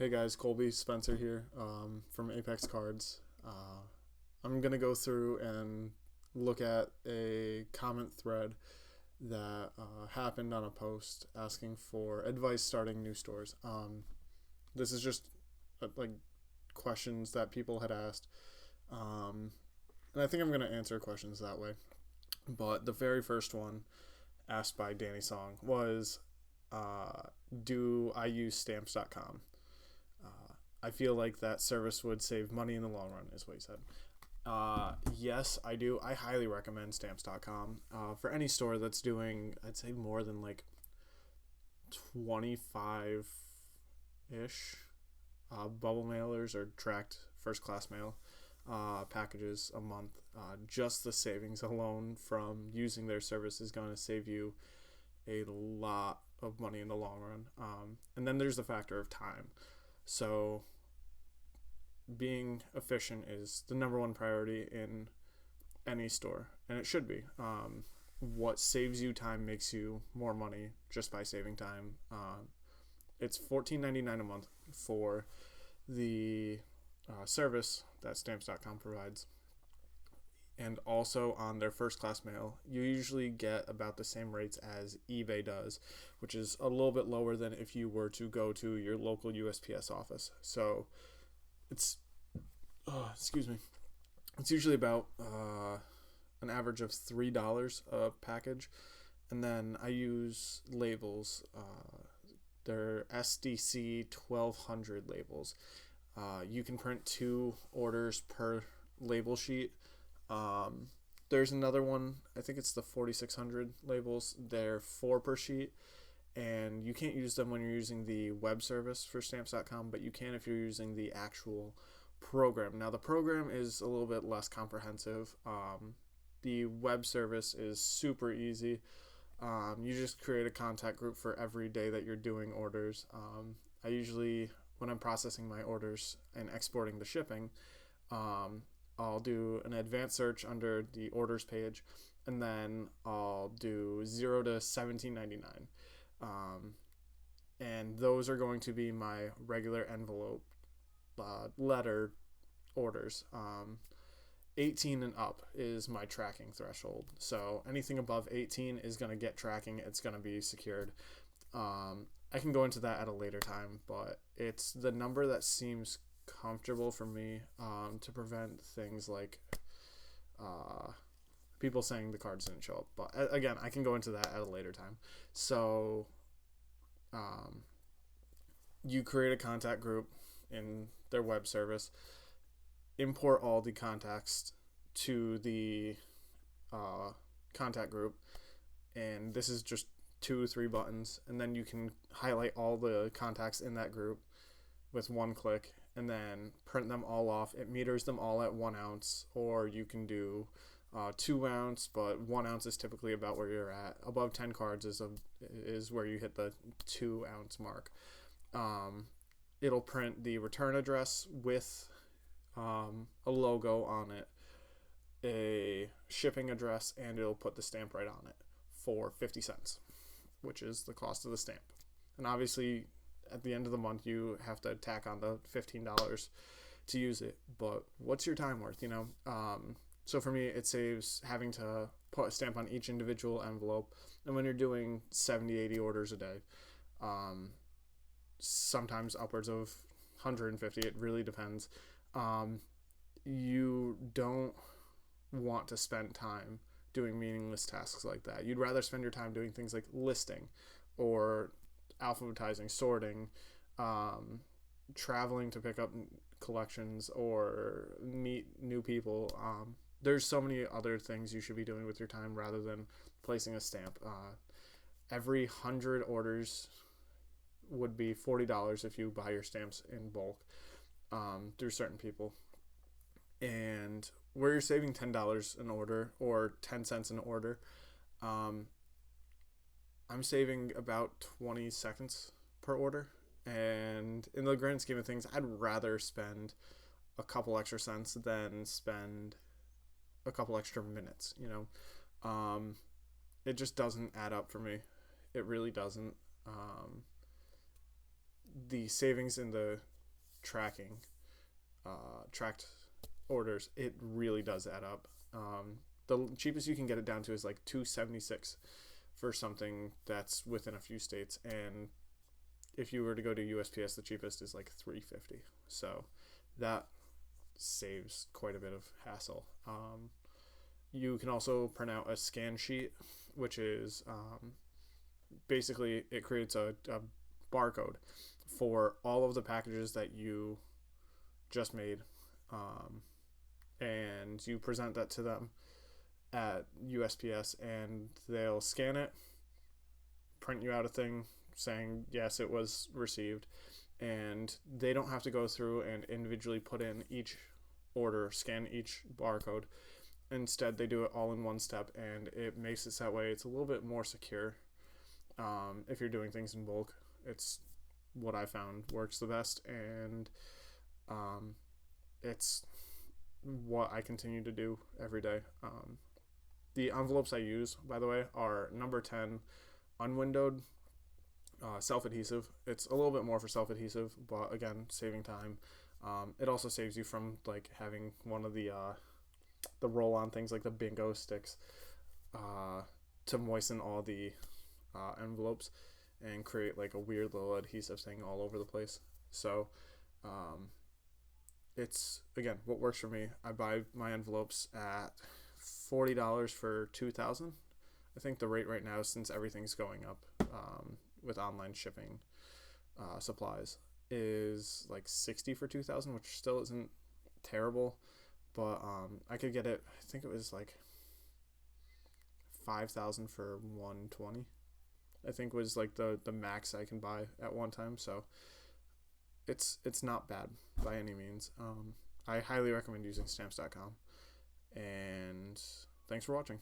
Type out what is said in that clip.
Hey guys, Colby Spencer here from Apex Cards. I'm going to go through and look at a comment thread that happened on a post asking for advice starting new stores. This is just like questions that people had asked, and I think I'm going to answer questions that way. But the very first one asked by Danny Song was, do I use stamps.com? I feel like that service would save money in the long run, is what he said. Yes, I do. I highly recommend stamps.com for any store that's doing, I'd say, more than like 25 ish bubble mailers or tracked first class mail packages a month. Just the savings alone from using their service is going to save you a lot of money in the long run. And then there's the factor of time. So being efficient is the number one priority in any store, and it should be. What saves you time makes you more money just by saving time. It's $14.99 a month for the service that stamps.com provides. And also on their first class mail, you usually get about the same rates as eBay does, which is a little bit lower than if you were to go to your local USPS office. So it's, it's usually about an average of $3 a package. And then I use labels. They're SDC 1200 labels. You can print 2 orders per label sheet. There's another one, I think it's the 4600 labels. They're 4 per sheet, and you can't use them when you're using the web service for stamps.com, but you can if you're using the actual program. Now, the program is a little bit less comprehensive. The web service is super easy. You just create a contact group for every day that you're doing orders. I usually, when I'm processing my orders and exporting the shipping, I'll do an advanced search under the orders page, and then I'll do 0 to $17.99. And those are going to be my regular envelope letter orders. 18 and up is my tracking threshold. So anything above 18 is going to get tracking. It's going to be secured. I can go into that at a later time, but it's the number that seems comfortable for me to prevent things like people saying the cards didn't show up. But again, I can go into that at a later time. So you create a contact group in their web service, import all the contacts to the contact group, and this is just 2-3 buttons, and then you can highlight all the contacts in that group with one click, and then print them all off. It meters them all at 1 ounce, or you can do 2 ounce, but 1 ounce is typically about where you're at. Above 10 cards is where you hit the 2 ounce mark. It'll print the return address with a logo on it, a shipping address, and it'll put the stamp right on it for 50 cents, which is the cost of the stamp. And obviously, at the end of the month, you have to tack on the $15 to use it. But what's your time worth, So for me, it saves having to put a stamp on each individual envelope. And when you're doing 70, 80 orders a day, sometimes upwards of 150, it really depends. You don't want to spend time doing meaningless tasks like that. You'd rather spend your time doing things like listing or alphabetizing, sorting, traveling to pick up collections or meet new people. There's so many other things you should be doing with your time rather than placing a stamp. Every 100 orders would be $40 if you buy your stamps in bulk through certain people. And where you're saving $10 an order or 10 cents an order, I'm saving about 20 seconds per order. And in the grand scheme of things, I'd rather spend a couple extra cents than spend a couple extra minutes, It just doesn't add up for me. It really doesn't. The savings in the tracked orders, it really does add up. The cheapest you can get it down to is like $2.76 for something that's within a few states, and if you were to go to USPS, the cheapest is like $3.50. So that saves quite a bit of hassle. You can also print out a scan sheet, which is basically it creates a barcode for all of the packages that you just made, and you present that to them at USPS, and they'll scan it, print you out a thing saying yes, it was received, and they don't have to go through and individually put in each order, scan each barcode. Instead, they do it all in one step, and it makes it that way it's a little bit more secure. If you're doing things in bulk, it's what I found works the best, and it's what I continue to do every day. The envelopes I use, by the way, are number 10 unwindowed, self-adhesive. It's a little bit more for self-adhesive, but again, saving time. It also saves you from like having one of the roll-on things like the bingo sticks to moisten all the envelopes and create like a weird little adhesive thing all over the place. So it's, again, what works for me. I buy my envelopes at $40 for 2,000. I think the rate right now, since everything's going up with online shipping supplies, is like 60 for 2,000, which still isn't terrible. But I could get it, I think it was like 5,000 for 120. I think was like the max I can buy at one time. So it's not bad by any means. I highly recommend using stamps.com. And thanks for watching.